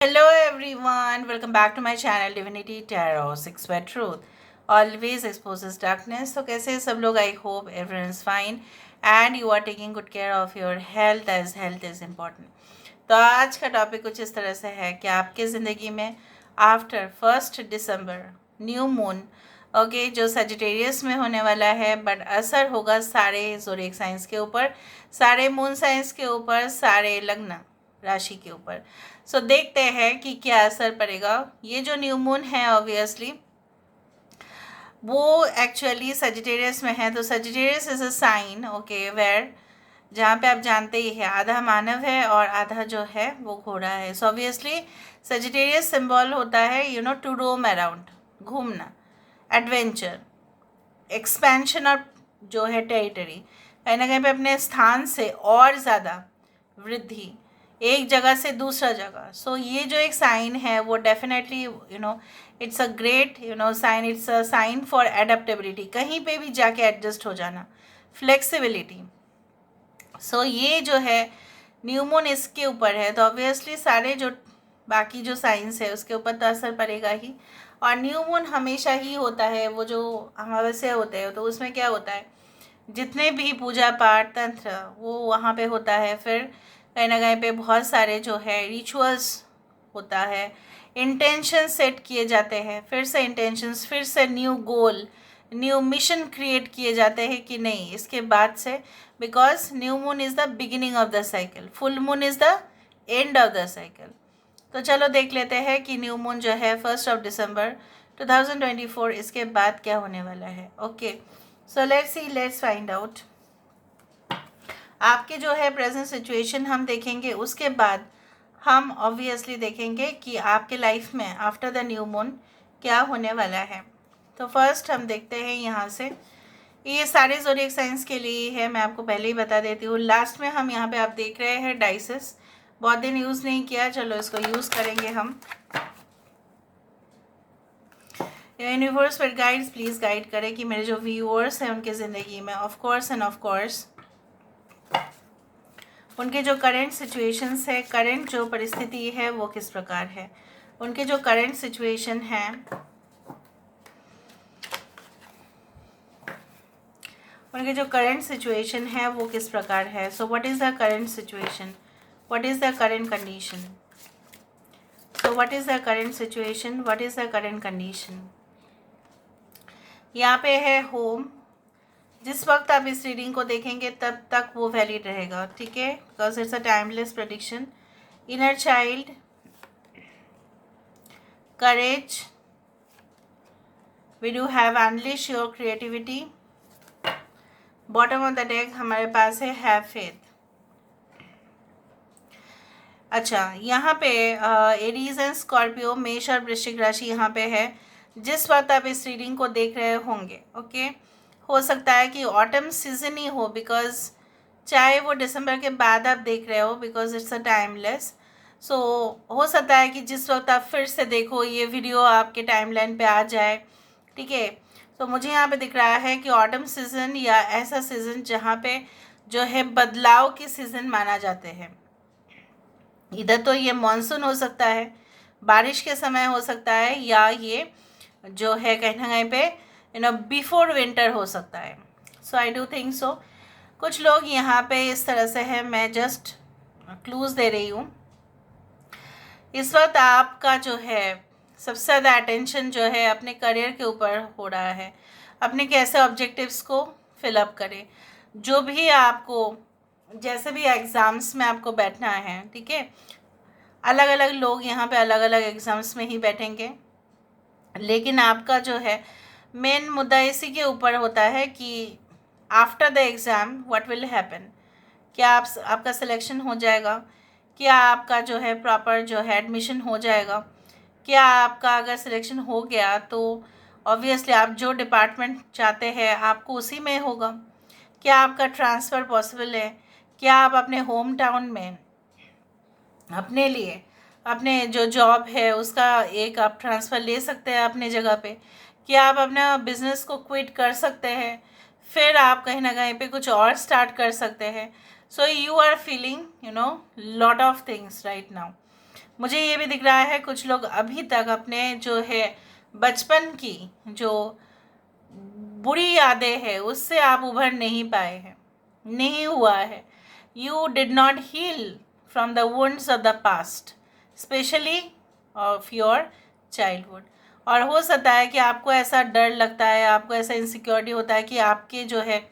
Hello everyone, welcome back to my channel Divinity Tarot 6 Word Truth. Always exposes darkness. So कैसे हैं सब लोग? I hope everyone is fine and you are taking good care of your health as health is important. तो आज का topic कुछ इस तरह से है कि आपके ज़िंदगी में आफ्टर 1 दिसंबर न्यू मून ओके जो सजिटेरियस में होने वाला है, बट असर होगा सारे ज़ोडिएक साइंस के ऊपर, सारे मून साइंस के ऊपर, सारे लग्न राशि के ऊपर. सो देखते हैं कि क्या असर पड़ेगा. ये जो न्यू मून है ऑब्वियसली वो एक्चुअली सजिटेरियस में है. तो Sagittarius is a sign okay where जहाँ पे आप जानते ही है आधा मानव है और आधा जो है वो घोड़ा है. सो ऑब्वियसली सजिटेरियस सिंबल होता है टू रोम अराउंड, घूमना, एडवेंचर, एक्सपेंशन और जो है टेरिटरी, कहीं ना कहीं पे अपने स्थान से और ज़्यादा वृद्धि, एक जगह से दूसरा जगह. सो ये जो एक साइन है वो definitely it's a great sign. It's a sign for adaptability, कहीं पे भी जाके एडजस्ट हो जाना, फ्लेक्सिबिलिटी. सो ये जो है न्यू मून इसके ऊपर है. तो ऑब्वियसली सारे जो बाकी जो साइंस है उसके ऊपर तो असर पड़ेगा ही. और न्यू मून हमेशा ही होता है, वो जो अमावस्या होते हैं तो उसमें क्या होता है, जितने भी पूजा पाठ तंत्र वो वहाँ पे होता है. फिर कहीं ना कहीं पे बहुत सारे जो है रिचुअल्स होता है, इंटेंशन सेट किए जाते हैं, फिर से इंटेंशंस, फिर से न्यू गोल, न्यू मिशन क्रिएट किए जाते हैं कि नहीं इसके बाद से, because new moon is the beginning of the cycle, full moon is the end of the cycle. तो चलो देख लेते हैं कि न्यू मून जो है 1 दिसंबर 2024 इसके बाद क्या होने वाला है. Okay, so let's find out. आपके जो है प्रेजेंट सिचुएशन हम देखेंगे, उसके बाद हम ऑब्वियसली देखेंगे कि आपके लाइफ में आफ्टर द न्यू मून क्या होने वाला है. तो फर्स्ट हम देखते हैं यहाँ से. ये सारे ज़ोडिएक साइंस के लिए है, मैं आपको पहले ही बता देती हूँ. लास्ट में हम यहाँ पे आप देख रहे हैं डाइसेस, बहुत दिन यूज़ नहीं किया, चलो इसको यूज़ करेंगे हम. यूनिवर्स पर गाइड्स प्लीज़ गाइड करें कि मेरे जो व्यूअर्स हैं उनके ज़िंदगी में ऑफ कोर्स उनके जो करंट सिचुएशंस है, करंट जो परिस्थिति है वो किस प्रकार है, उनके जो करंट सिचुएशन है उनके जो करंट सिचुएशन है वो किस प्रकार है. So what is the current situation, what is the current condition. So what is the current situation, what is the current condition. यहाँ पे है होम. जिस वक्त आप इस रीडिंग को देखेंगे तब तक वो वैलिड रहेगा, ठीक है, because it's a timeless prediction. Inner child, courage, we do have unleash your creativity. Bottom of the deck हमारे पास है हैव फेथ. अच्छा, यहाँ पे एरीज एंड स्कॉर्पियो, मेष और वृश्चिक राशि यहाँ पे है. जिस वक्त आप इस रीडिंग को देख रहे होंगे ओके, हो सकता है कि ऑटम सीजन ही हो, बिकॉज चाहे वो दिसंबर के बाद आप देख रहे हो, बिकॉज इट्स अ टाइमलेस. सो हो सकता है कि जिस वक्त आप फिर से देखो ये वीडियो आपके टाइमलाइन पे आ जाए, ठीक है. तो मुझे यहाँ पे दिख रहा है कि ऑटम सीज़न या ऐसा सीज़न जहाँ पे जो है बदलाव के सीज़न माना जाते हैं. इधर तो ये मॉनसून हो सकता है, बारिश के समय हो सकता है, या ये जो है कहीं ना कहीं पे बिफोर विंटर हो सकता है. सो आई डू थिंक सो. कुछ लोग यहाँ पे इस तरह से है, मैं जस्ट क्लूज दे रही हूँ. इस वक्त आपका जो है सबसे ज़्यादा अटेंशन जो है अपने करियर के ऊपर हो रहा है, अपने कैसे ऑब्जेक्टिव्स को फिलअप करें. जो भी आपको जैसे भी एग्ज़ाम्स में आपको बैठना है, ठीक है, अलग अलग लोग यहाँ पे अलग अलग एग्ज़ाम्स में ही बैठेंगे, लेकिन आपका जो है मेन मुद्दा इसी के ऊपर होता है कि after the exam what will happen. क्या आपका सिलेक्शन हो जाएगा, क्या आपका जो है प्रॉपर जो है एडमिशन हो जाएगा, क्या आपका अगर सिलेक्शन हो गया तो ऑब्वियसली आप जो डिपार्टमेंट चाहते हैं आपको उसी में होगा, क्या आपका ट्रांसफ़र पॉसिबल है, क्या आप अपने होम टाउन में अपने लिए अपने जो जॉब है उसका एक आप ट्रांसफ़र ले सकते हैं अपने जगह पे, क्या आप अपना बिज़नेस को क्विट कर सकते हैं, फिर आप कहीं ना कहीं पे कुछ और स्टार्ट कर सकते हैं. So you are feeling lot of things right now. मुझे ये भी दिख रहा है कुछ लोग अभी तक अपने जो है बचपन की जो बुरी यादें हैं उससे आप उभर नहीं पाए हैं, नहीं हुआ है. You did not heal from the wounds of the past, especially of your childhood. और हो सकता है कि आपको ऐसा डर लगता है, आपको ऐसा इनसिक्योरिटी होता है कि आपके जो है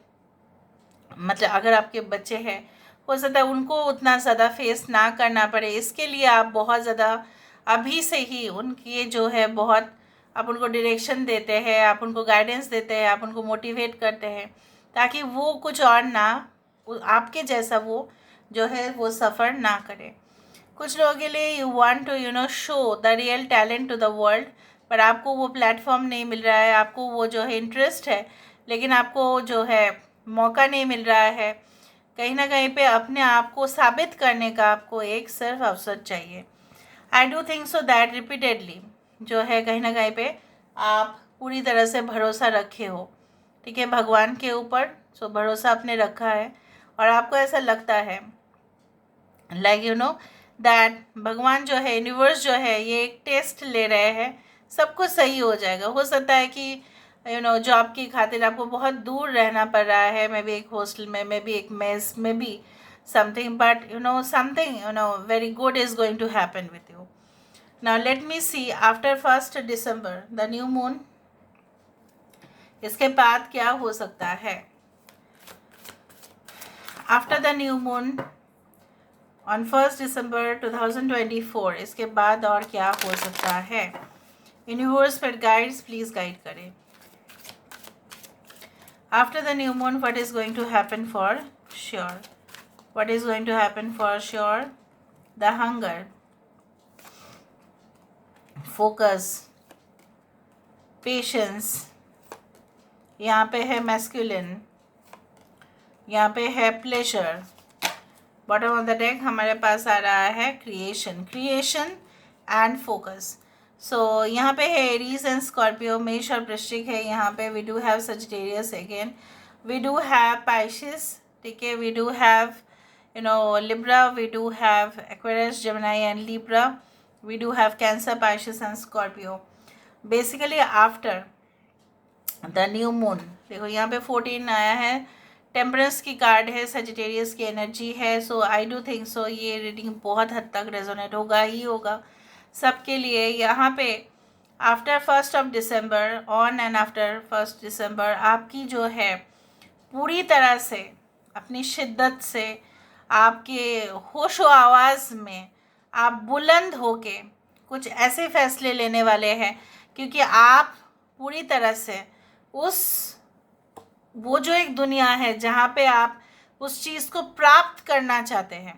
मतलब अगर आपके बच्चे हैं हो सकता है उनको उतना ज़्यादा फेस ना करना पड़े. इसके लिए आप बहुत ज़्यादा अभी से ही उनकी जो है बहुत आप उनको डायरेक्शन देते हैं, आप उनको गाइडेंस देते हैं, आप उनको मोटिवेट करते हैं ताकि वो कुछ और ना आपके जैसा वो जो है वो सफ़र ना करे. कुछ लोगों के लिए you want to show the real talent to the world, पर आपको वो प्लेटफॉर्म नहीं मिल रहा है, आपको वो जो है इंटरेस्ट है लेकिन आपको जो है मौका नहीं मिल रहा है. कहीं ना कहीं पे अपने आप को साबित करने का आपको एक सिर्फ अवसर चाहिए. आई do think so that repeatedly जो है कहीं ना कहीं पे आप पूरी तरह से भरोसा रखे हो, ठीक है, भगवान के ऊपर. सो भरोसा आपने रखा है और आपको ऐसा लगता है लाइक दैट भगवान जो है, यूनिवर्स जो है, ये एक टेस्ट ले रहे हैं, सब कुछ सही हो जाएगा. हो सकता है कि जॉब की खातिर आपको बहुत दूर रहना पड़ रहा है, मे बी एक हॉस्टल में, मे बी एक मेस में भी something, but something very good is going to happen with you. Now let me see after 1st December the new moon, इसके बाद क्या हो सकता है after the new moon on 1st December 2024, इसके बाद और क्या हो सकता है. यूनिवर्स पर गाइड्स प्लीज गाइड करें. After the new moon what is going to happen for sure, what is going to happen for sure. The hunger, focus, patience, यहाँ पे है मैस्कुलिन, यहाँ पे है pleasure. Bottom of the deck हमारे पास आ रहा है creation, creation and focus. So यहाँ पे है एरीज एंड स्कॉर्पियो, मेष और वृश्चिक है. यहाँ पे we do have Sagittarius again, we do have Pisces, ठीक है, we do have Libra, we do have Aquarius, Gemini and Libra, we do have Cancer, Pisces and Scorpio. Basically after the new moon देखो यहाँ पे 14 आया है, temperance की card है, Sagittarius की एनर्जी है. सो आई डू थिंक सो ये रीडिंग बहुत हद तक रेजोनेट होगा ही होगा सबके लिए. यहाँ पे after 1st December, on and after 1st December आपकी जो है पूरी तरह से अपनी शिद्दत से आपके होशो आवाज़ में आप बुलंद होके कुछ ऐसे फैसले लेने वाले हैं क्योंकि आप पूरी तरह से उस वो जो एक दुनिया है जहाँ पे आप उस चीज़ को प्राप्त करना चाहते हैं,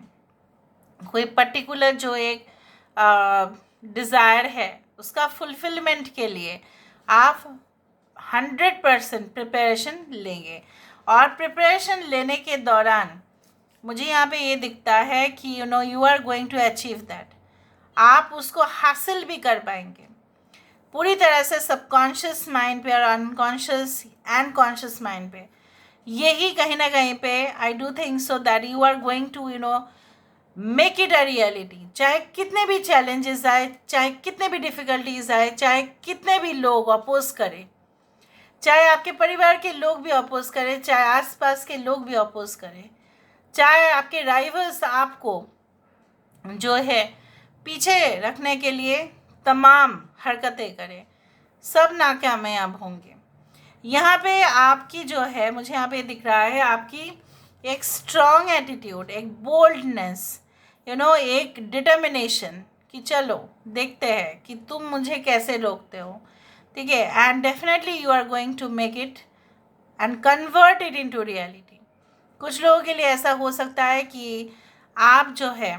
कोई पर्टिकुलर जो एक डिज़ायर है उसका फुलफिलमेंट के लिए आप 100% प्रिपरेशन लेंगे. और प्रिपरेशन लेने के दौरान मुझे यहाँ पे ये दिखता है कि you are going to achieve that, आप उसको हासिल भी कर पाएंगे पूरी तरह से सबकॉन्शियस माइंड पे और अनकॉन्शियस एंड कॉन्शियस माइंड पे. यही कहीं ना कहीं पे I do think so that you are going to make it a reality. चाहे कितने भी चैलेंजेस आए, चाहे कितने भी डिफ़िकल्टीज आए, चाहे कितने भी लोग अपोज करें, चाहे आपके परिवार के लोग भी अपोज करें, चाहे आसपास के लोग भी अपोज करें, चाहे आपके राइवल्स आपको जो है पीछे रखने के लिए तमाम हरकतें करें, सब नाकामयाब होंगे. यहाँ पे आपकी जो है मुझे यहाँ पे दिख रहा है आपकी एक स्ट्रॉन्ग एटीट्यूड, एक बोल्डनेस, एक डिटर्मिनेशन कि चलो देखते हैं कि तुम मुझे कैसे रोकते हो, ठीक है. And definitely you are going to make it and convert it into reality. कुछ लोगों के लिए ऐसा हो सकता है कि आप जो है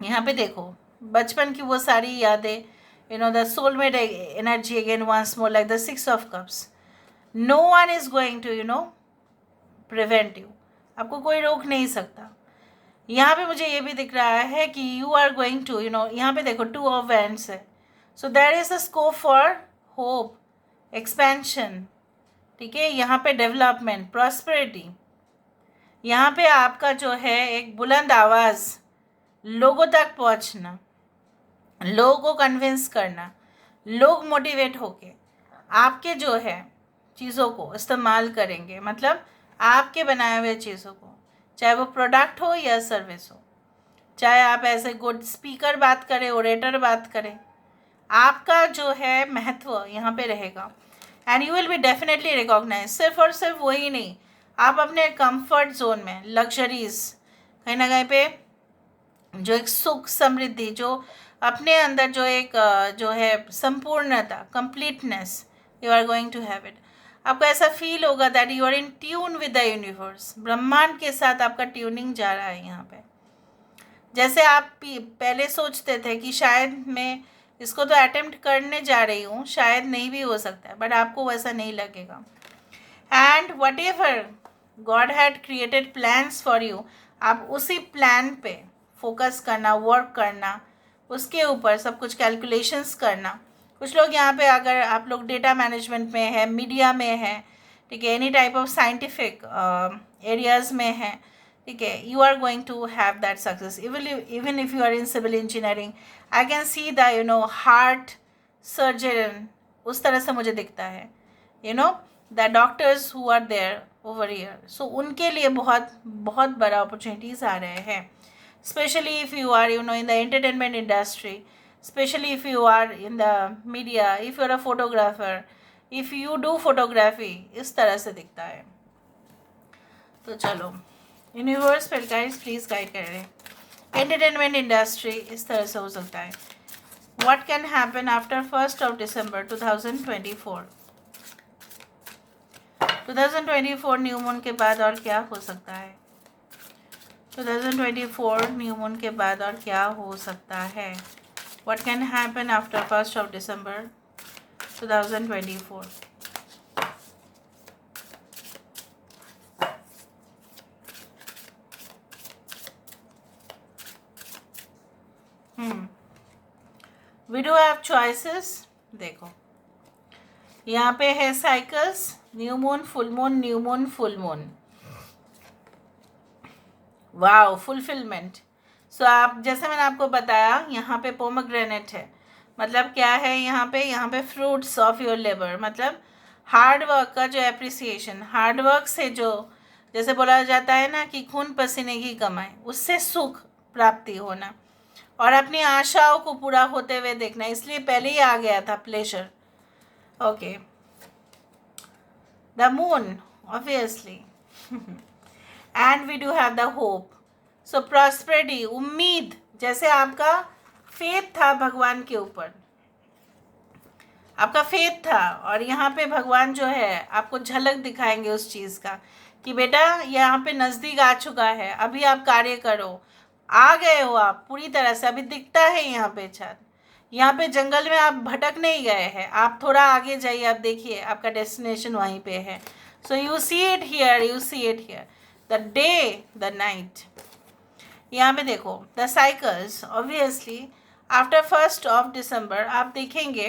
यहाँ पे देखो बचपन की वो सारी यादें, the soulmate energy again once more like the 6 of Cups. No one is going to prevent you, आपको कोई रोक नहीं सकता. यहाँ पे मुझे ये भी दिख रहा है कि यू आर गोइंग टू यहाँ पे देखो 2 of Wands है. So there is a scope for hope, expansion, ठीक है, यहाँ पे डेवलपमेंट, प्रॉस्पेरिटी. यहाँ पे आपका जो है एक बुलंद आवाज़ लोगों तक पहुँचना, लोगों को कन्विंस करना, लोग मोटिवेट होके आपके जो है चीज़ों को इस्तेमाल करेंगे, मतलब आपके बनाए हुए चीज़ों को, चाहे वो प्रोडक्ट हो या सर्विस हो, चाहे आप एज ए गुड स्पीकर बात करें, ओरेटर बात करें, आपका जो है महत्व यहाँ पे रहेगा and you will be definitely recognise. सिर्फ और सिर्फ वही नहीं, आप अपने कंफर्ट जोन में लग्जरीज कहीं ना कहीं पे जो एक सुख समृद्धि, जो अपने अंदर जो एक जो है संपूर्णता, completeness, you are going to have it. आपको ऐसा फील होगा that you are in tune with the universe, ब्रह्मांड के साथ आपका ट्यूनिंग जा रहा है यहाँ पे। जैसे आप पहले सोचते थे कि शायद मैं इसको तो अटेम्प्ट करने जा रही हूँ, शायद नहीं भी हो सकता है, बट आपको वैसा नहीं लगेगा। And what ever God had created plans for you, आप उसी प्लान पे फोकस करना, वर्क करना, उसके ऊपर सब कुछ कैलकुलेशंस करना। कुछ लोग यहाँ पे, अगर आप लोग डेटा मैनेजमेंट में है, मीडिया में है, ठीक है, any type of scientific areas में है, ठीक है, you are going to have that success. Even if you are in civil engineering, I can see the heart surgeon, उस तरह से मुझे दिखता है, the doctors who are there over year, so उनके लिए बहुत बहुत बड़ा अपॉर्चुनिटीज़ आ रहे हैं, specially if you are in the entertainment industry, specially if you are in the media, if you are a photographer, if you do photography, इस तरह से दिखता है। तो चलो, यूनिवर्स फिर गाइड्स प्लीज़ गाइड कर रहे हैं। एंटरटेनमेंट इंडस्ट्री इस तरह से हो सकता है। What can happen after 1 December 2024? 2024 new moon के बाद और क्या हो सकता है? 2024 न्यू मून के बाद और क्या हो सकता है? What can happen after 1 December 2024? We do have choices. देखो यहाँ पे है cycles, new moon, full moon, new moon, full moon. Wow, fulfilment. So आप, जैसे मैंने आपको बताया, यहाँ पे पोमोग्रेनेट है, मतलब क्या है यहाँ पे फ्रूट्स ऑफ योर लेबर, मतलब हार्ड वर्क का जो एप्रिसिएशन, हार्ड वर्क से जो, जैसे बोला जाता है ना कि खून पसीने की कमाई, उससे सुख प्राप्ति होना और अपनी आशाओं को पूरा होते हुए देखना, इसलिए पहले ही आ गया था pleasure. Okay, the moon obviously and we do have the hope. So prosperity, उम्मीद, जैसे आपका फेथ था भगवान के ऊपर, आपका फेथ था, और यहाँ पे भगवान जो है आपको झलक दिखाएंगे उस चीज़ का कि बेटा यहाँ पे नज़दीक आ चुका है, अभी आप कार्य करो, आ गए हो आप पूरी तरह से, अभी दिखता है यहाँ पे छत, यहाँ पे जंगल में आप भटक नहीं गए हैं, आप थोड़ा आगे जाइए, आप देखिए आपका डेस्टिनेशन वहीं पे है। So you see it here, you see it here, the day, the night. यहाँ पे देखो the cycles, obviously after 1 December आप देखेंगे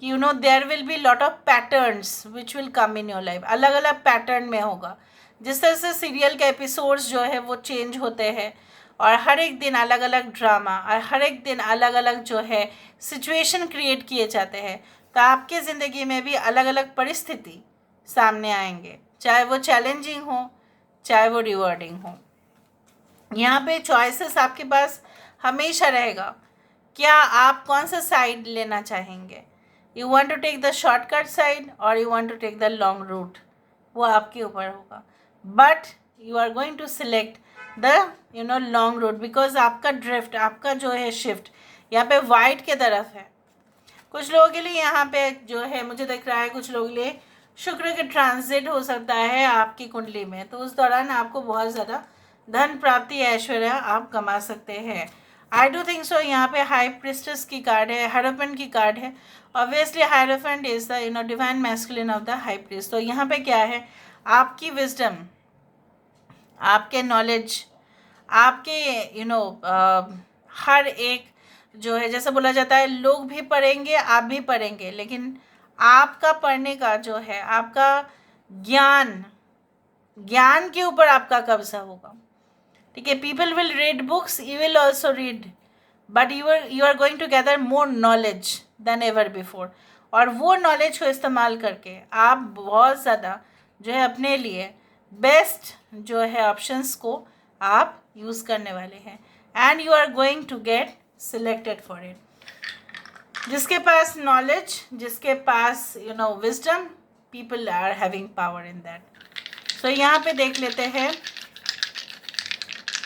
कि there will be lot of patterns which will come in your life, अलग अलग पैटर्न में होगा। जिस तरह से सीरियल के एपिसोड्स जो है वो चेंज होते हैं, और हर एक दिन अलग अलग ड्रामा, और हर एक दिन अलग अलग जो है सिचुएशन क्रिएट किए जाते हैं, तो आपके ज़िंदगी में भी अलग अलग परिस्थिति सामने आएंगे, चाहे वो चैलेंजिंग हो, चाहे वो रिवॉर्डिंग हो। यहाँ पे चॉइसेस आपके पास हमेशा रहेगा, क्या आप कौन सा साइड लेना चाहेंगे, you want to take the shortcut side और you want to take the long route, वो आपके ऊपर होगा, but you are going to select the long route, because आपका ड्रिफ्ट, आपका जो है शिफ्ट यहाँ पे वाइट के तरफ है। कुछ लोगों के लिए यहाँ पे जो है मुझे दिख रहा है, कुछ लोगों के लिए शुक्र के ट्रांजिट हो सकता है आपकी कुंडली में, तो उस दौरान आपको बहुत ज़्यादा धन प्राप्ति, ऐश्वर्य आप कमा सकते हैं। आई डू थिंक सो। यहाँ पे हाई प्रिस्टेस की कार्ड है, हायरोफेंट की कार्ड है। Obviously hierophant is the divine masculine of the high priest. तो यहाँ पे क्या है, आपकी विजडम, आपके नॉलेज, आपके हर एक जो है, जैसे बोला जाता है लोग भी पढ़ेंगे आप भी पढ़ेंगे, लेकिन आपका पढ़ने का जो है, आपका ज्ञान, ज्ञान के ऊपर आपका कब्जा होगा, ठीक है। People will read books, you will also read but you are going to gather more knowledge than ever before. और वो नॉलेज को इस्तेमाल करके आप बहुत ज़्यादा जो है अपने लिए बेस्ट जो है ऑप्शंस को आप यूज़ करने वाले हैं, and you are going to get selected for it. जिसके पास नॉलेज, जिसके पास wisdom, people are having power in that. So यहाँ पे देख लेते हैं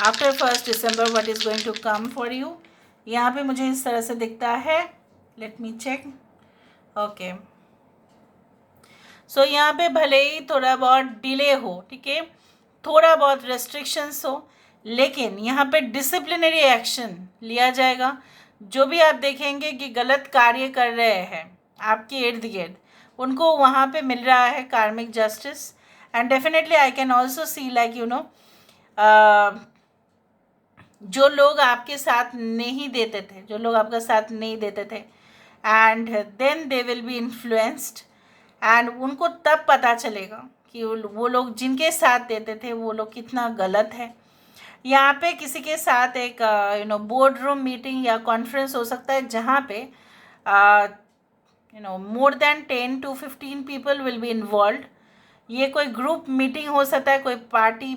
after 1 December what is going to come for you. यहाँ पे मुझे इस तरह से दिखता है, let me check. Okay, so यहाँ पे भले ही थोड़ा बहुत डिले हो, ठीक है, थोड़ा बहुत रेस्ट्रिक्शंस हो, लेकिन यहाँ पे डिसिप्लिनरी एक्शन लिया जाएगा। जो भी आप देखेंगे कि गलत कार्य कर रहे हैं आपके इर्द गिर्द, उनको वहाँ पे मिल रहा है कार्मिक justice. And definitely I can also see like जो लोग आपके साथ नहीं देते थे, जो लोग आपका साथ नहीं देते थे, and then they will be influenced, and उनको तब पता चलेगा कि वो लोग जिनके साथ देते थे वो लोग कितना गलत है। यहाँ पे किसी के साथ एक बोर्ड रूम मीटिंग या कॉन्फ्रेंस हो सकता है जहाँ पे more than 10 to 15 people will be involve. ये कोई ग्रुप मीटिंग हो सकता है, कोई पार्टी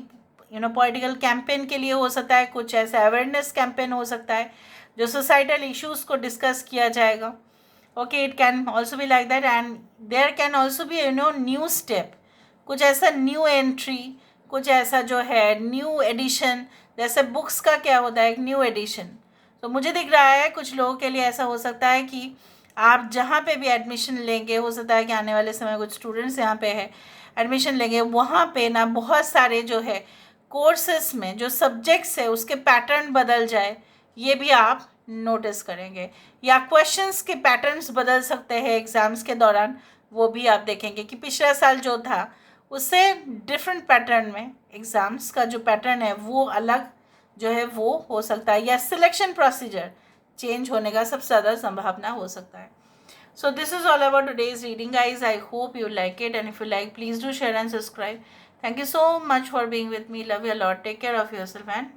पॉलिटिकल कैंपेन के लिए हो सकता है, कुछ ऐसा अवेयरनेस कैंपेन हो सकता है जो सोसाइटल इश्यूज़ को डिस्कस किया जाएगा। Okay, it can also be like that, and there can also be new step, कुछ ऐसा न्यू एंट्री, कुछ ऐसा जो है न्यू एडिशन। जैसे बुक्स का क्या होता है, एक न्यू एडिशन। तो मुझे दिख रहा है कुछ लोगों के लिए ऐसा हो सकता है कि आप जहाँ पे भी एडमिशन लेंगे, हो सकता है कि आने वाले समय कुछ स्टूडेंट्स यहाँ पे है एडमिशन लेंगे, वहाँ पे ना बहुत सारे जो है कोर्सेस में जो सब्जेक्ट्स है उसके पैटर्न बदल जाए, ये भी आप नोटिस करेंगे। या क्वेश्चंस के पैटर्न्स बदल सकते हैं एग्ज़ाम्स के दौरान, वो भी आप देखेंगे कि पिछला साल जो था उससे डिफरेंट पैटर्न में एग्ज़ाम्स का जो पैटर्न है वो अलग जो है वो हो सकता है, या सिलेक्शन प्रोसीजर चेंज होने का सबसे ज़्यादा संभावना हो सकता है। So this is all about today's reading, guys. I hope you like it, and if you like, please do share and subscribe. Thank you so much for being with me. Love you a lot. Take care of yourself, and bye.